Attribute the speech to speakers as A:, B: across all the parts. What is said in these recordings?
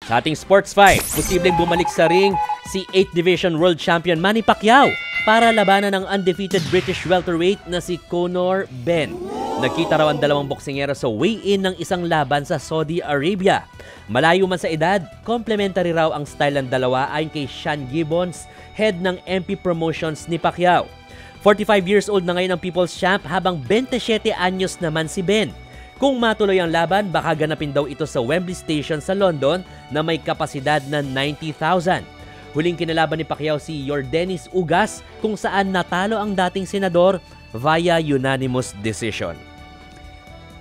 A: Sa ating sports fight, posibleng bumalik sa ring si 8th Division World Champion Manny Pacquiao para labanan ng undefeated British welterweight na si Conor Benn. Nagkita raw ang dalawang boksingero sa weigh-in ng isang laban sa Saudi Arabia. Malayo man sa edad, complementary raw ang style ng dalawa ayon kay Sean Gibbons, head ng MP Promotions ni Pacquiao. 45 years old na ngayon ang People's Champ habang 27 anyos naman si Benn. Kung matuloy ang laban, baka ganapin daw ito sa Wembley Station sa London na may kapasidad na 90,000. Huling kinalaban ni Pacquiao si Yordenis Ugas kung saan natalo ang dating senador via unanimous decision.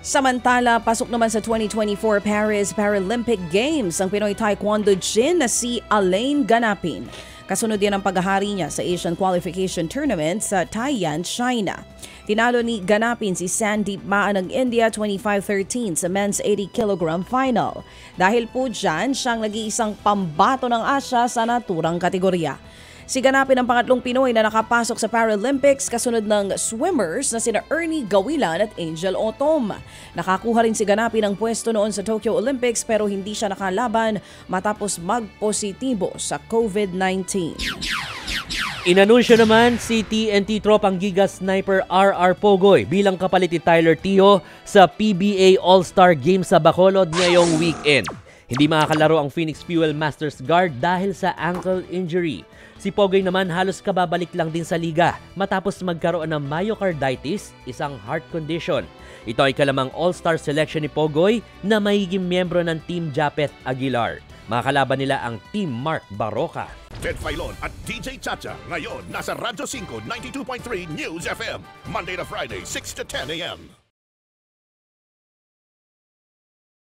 B: Samantala, pasok naman sa 2024 Paris Paralympic Games ang Pinoy Taekwondo Jin na si Alain Ganapin. Kasunod yan ang paghahari niya sa Asian Qualification Tournament sa Taiyan, China. Tinalo ni Ganapin si Sandeep Ma ng India 25-13 sa men's 80 kg final. Dahil po dyan, siyang nag-iisang pambato ng Asya sa naturang kategorya. Si Ganapin ang pangatlong Pinoy na nakapasok sa Paralympics kasunod ng swimmers na sina Ernie Gawilan at Angel Otom. Nakakuha rin si Ganapin ng pwesto noon sa Tokyo Olympics pero hindi siya nakalaban matapos magpositibo sa COVID-19.
A: Inanunsyo naman si TNT Tropang Giga Sniper RR Pogoy bilang kapalit ni Tyler Tio sa PBA All-Star Game sa Bacolod ngayong weekend. Hindi makakalaro ang Phoenix Fuel Masters guard dahil sa ankle injury. Si Pogoy naman halos kababalik lang din sa liga matapos magkaroon ng myocarditis, isang heart condition. Ito ay kalamang all-star selection ni Pogoy na magiging miyembro ng Team Japeth Aguilar. Makakalaban nila ang Team Mark Barroca.
C: Ted Filon at DJ Chacha ngayon nasa Radyo 5 92.3 News FM Monday to Friday 6 to 10 a.m.